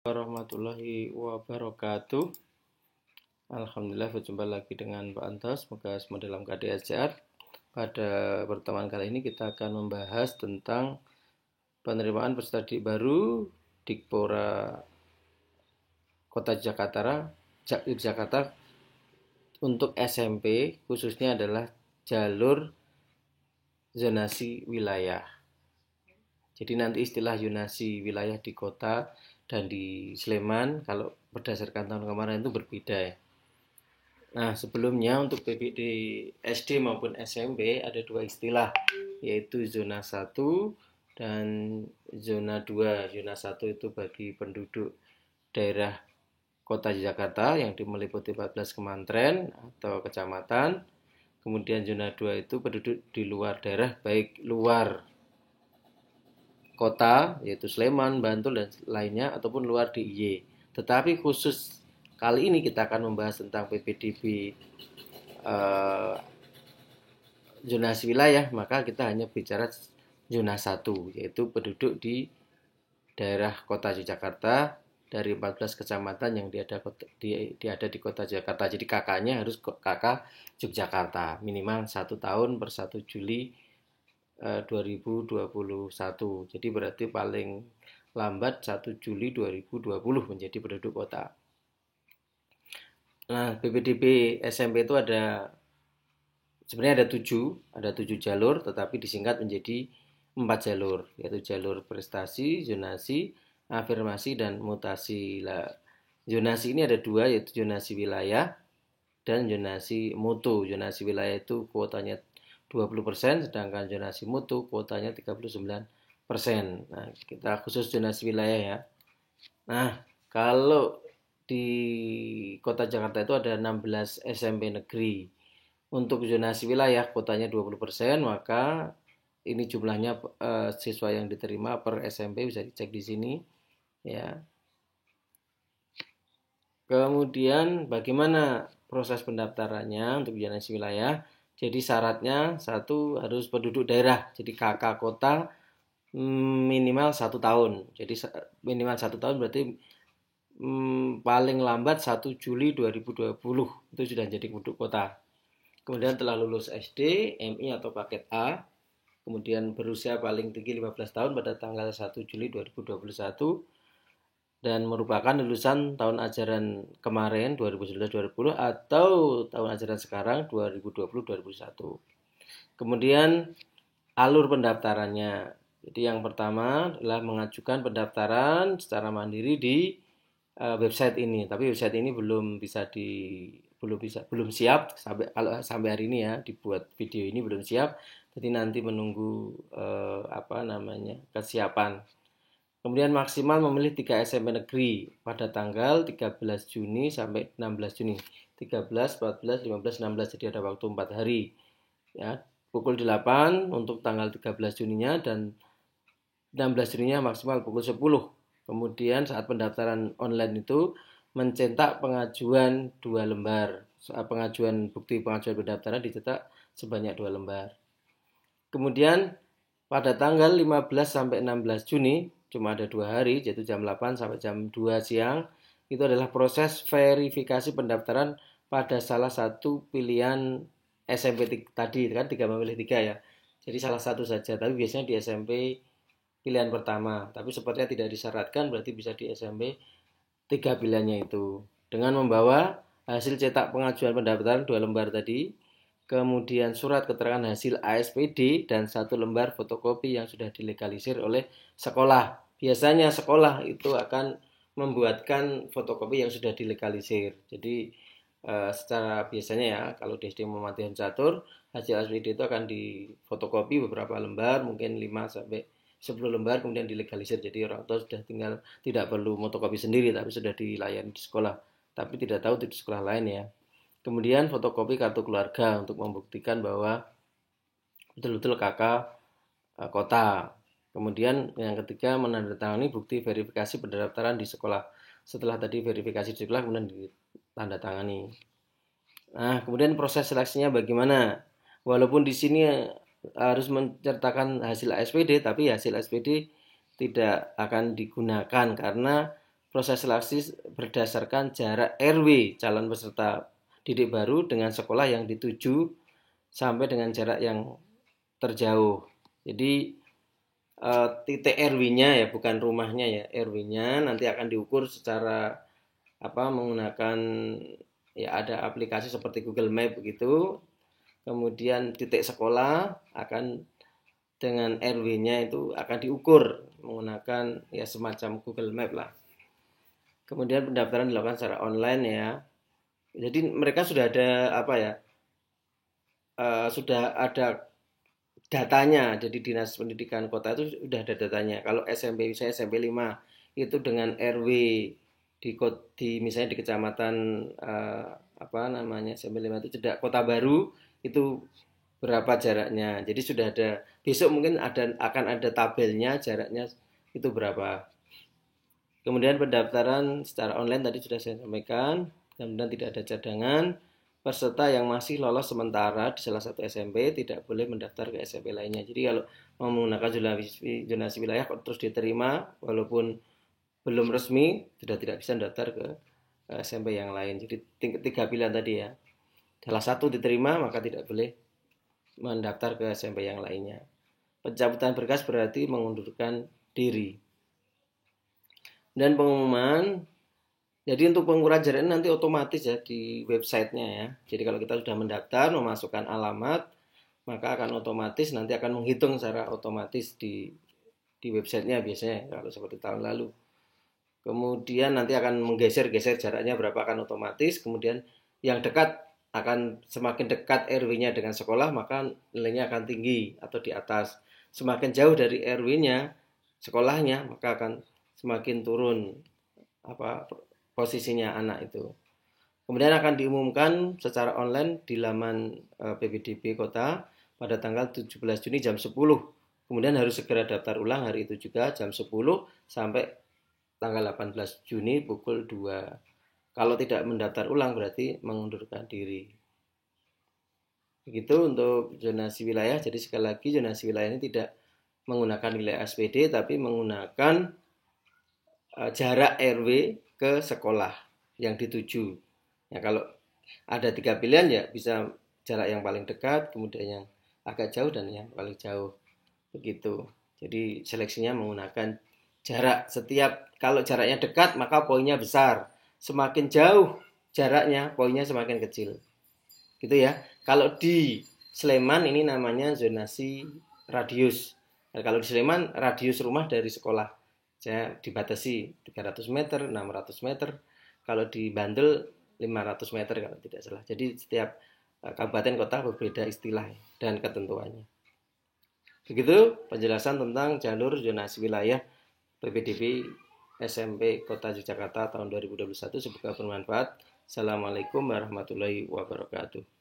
Warahmatullahi wabarakatuh. Alhamdulillah berjumpa lagi dengan Pak Anto. Semoga semua dalam keadaan sehat. Pada pertemuan kali ini kita akan membahas tentang penerimaan peserta didik baru Dikpora Kota Yogyakarta untuk SMP, khususnya adalah jalur zonasi wilayah. Jadi nanti istilah zonasi wilayah di kota dan di Sleman kalau berdasarkan tahun kemarin itu berbeda ya. Nah, sebelumnya untuk PPD SD maupun SMP ada dua istilah, yaitu zona 1 dan zona 2. Zona 1 itu bagi penduduk daerah Kota Jakarta yang meliputi 14 kementerian atau kecamatan. Kemudian zona 2 itu penduduk di luar daerah, baik luar kota yaitu Sleman, Bantul dan lainnya ataupun luar DIY. Tetapi khusus kali ini kita akan membahas tentang PPDB zonasi wilayah, maka kita hanya bicara zona 1 yaitu penduduk di daerah Kota Yogyakarta dari 14 kecamatan yang ada di Kota Jakarta. Jadi kakaknya harus kakak Yogyakarta minimal 1 tahun per 1 Juli 2021. Jadi berarti paling lambat 1 Juli 2020 menjadi penduduk kota. Nah, PPDB SMP itu sebenarnya ada 7 jalur, tetapi disingkat menjadi 4 jalur, yaitu jalur prestasi, zonasi, afirmasi, dan mutasi. Zonasi ini ada 2, yaitu zonasi wilayah dan zonasi mutu. Zonasi wilayah itu kuotanya 20%, sedangkan zonasi mutu kuotanya 39%. Nah, kita khusus zonasi wilayah ya. Nah, kalau di Kota Jakarta itu ada 16 SMP negeri. Untuk zonasi wilayah kuotanya 20%, maka ini jumlahnya siswa yang diterima per SMP bisa dicek di sini ya. Kemudian bagaimana proses pendaftarannya untuk zonasi wilayah? Jadi syaratnya 1 harus penduduk daerah. Jadi KK kota minimal 1 tahun. Jadi minimal 1 tahun berarti paling lambat 1 Juli 2020 itu sudah jadi penduduk kota. Kemudian telah lulus SD, MI atau paket A. Kemudian berusia paling tinggi 15 tahun pada tanggal 1 Juli 2021 dan merupakan lulusan tahun ajaran kemarin 2019-2020 atau tahun ajaran sekarang 2020-2021. Kemudian alur pendaftarannya. Jadi yang pertama adalah mengajukan pendaftaran secara mandiri di website ini. Tapi website ini belum siap sampai hari ini ya, dibuat video ini belum siap. Jadi nanti menunggu kesiapan. Kemudian maksimal memilih 3 SMP negeri pada tanggal 13 Juni sampai 16 Juni. 13, 14, 15, 16. Jadi ada waktu 4 hari. Ya, pukul 8 untuk tanggal 13 Juninya dan 16 Juninya maksimal pukul 10. Kemudian saat pendaftaran online itu mencetak pengajuan 2 lembar. Bukti pengajuan pendaftaran dicetak sebanyak 2 lembar. Kemudian pada tanggal 15 sampai 16 Juni cuma ada 2 hari, yaitu jam 8 sampai jam 2 siang. Itu adalah proses verifikasi pendaftaran pada salah satu pilihan SMP tadi, kan 3 memilih 3 ya. Jadi salah satu saja, tapi biasanya di SMP pilihan pertama. Tapi sepertinya tidak disyaratkan, berarti bisa di SMP 3 pilihannya itu. Dengan membawa hasil cetak pengajuan pendaftaran 2 lembar tadi, kemudian surat keterangan hasil ASPD dan 1 lembar fotokopi yang sudah dilegalisir oleh sekolah. Biasanya sekolah itu akan membuatkan fotokopi yang sudah dilegalisir. Jadi secara biasanya ya, kalau di SD Muhammadiyah Catur, hasil ASPD itu akan difotokopi beberapa lembar, mungkin 5 sampai 10 lembar, kemudian dilegalisir. Jadi orang tua sudah tinggal tidak perlu fotokopi sendiri, tapi sudah dilayani di sekolah. Tapi tidak tahu di sekolah lain ya. Kemudian fotokopi kartu keluarga untuk membuktikan bahwa betul-betul kakak kota. Kemudian yang ketiga menandatangani bukti verifikasi pendaftaran di sekolah. Setelah tadi verifikasi di sekolah kemudian ditandatangani. Nah, kemudian proses seleksinya bagaimana? Walaupun di sini harus menceritakan hasil ASPD, tapi hasil ASPD tidak akan digunakan karena proses seleksi berdasarkan jarak RW calon peserta didik baru dengan sekolah yang dituju sampai dengan jarak yang terjauh. Jadi titik RW-nya ya, bukan rumahnya ya, RW-nya nanti akan diukur secara menggunakan ya ada aplikasi seperti Google Map begitu. Kemudian titik sekolah akan dengan RW-nya itu akan diukur menggunakan ya semacam Google Map lah. Kemudian pendaftaran dilakukan secara online ya. Jadi mereka sudah ada sudah ada datanya. Jadi Dinas Pendidikan Kota itu sudah ada datanya. Kalau SMP misalnya SMP 5 itu dengan RW di misalnya di kecamatan SMP 5 itu Cedak Kota Baru itu berapa jaraknya. Jadi sudah ada, besok mungkin akan ada tabelnya jaraknya itu berapa. Kemudian pendaftaran secara online tadi sudah saya sampaikan, kemudian tidak ada cadangan. Peserta yang masih lolos sementara di salah satu SMP tidak boleh mendaftar ke SMP lainnya. Jadi kalau mau menggunakan zonasi wilayah terus diterima walaupun belum resmi sudah tidak bisa mendaftar ke SMP yang lain. Jadi 3 pilihan tadi ya. Salah satu diterima maka tidak boleh mendaftar ke SMP yang lainnya. Pencabutan berkas berarti mengundurkan diri. Dan pengumuman, jadi untuk pengukuran jarak ini nanti otomatis ya di websitenya ya. Jadi kalau kita sudah mendaftar, memasukkan alamat, maka akan otomatis nanti akan menghitung secara otomatis di websitenya biasanya kalau seperti tahun lalu. Kemudian nanti akan menggeser-geser jaraknya berapa akan otomatis. Kemudian yang dekat akan semakin dekat RW-nya dengan sekolah maka nilainya akan tinggi atau di atas. Semakin jauh dari RW-nya sekolahnya maka akan semakin turun posisinya anak itu. Kemudian akan diumumkan secara online di laman PPDB Kota pada tanggal 17 Juni jam 10. Kemudian harus segera daftar ulang hari itu juga jam 10 sampai tanggal 18 Juni pukul 2. Kalau tidak mendaftar ulang berarti mengundurkan diri. Begitu untuk zonasi wilayah. Jadi sekali lagi zonasi wilayah ini tidak menggunakan wilayah SPD tapi menggunakan jarak RW ke sekolah yang dituju. Ya, kalau ada 3 pilihan ya bisa jarak yang paling dekat, kemudian yang agak jauh dan yang paling jauh. Begitu. Jadi seleksinya menggunakan jarak. Kalau jaraknya dekat maka poinnya besar. Semakin jauh jaraknya poinnya semakin kecil. Gitu ya. Kalau di Sleman ini namanya zonasi radius. Nah, kalau di Sleman radius rumah dari sekolah saya dibatasi 300 meter, 600 meter. Kalau di Bandel 500 meter kalau tidak salah. Jadi setiap kabupaten kota berbeda istilah dan ketentuannya. Begitu penjelasan tentang jalur zonasi wilayah PPDB SMP Kota Yogyakarta tahun 2021. Semoga bermanfaat. Assalamualaikum warahmatullahi wabarakatuh.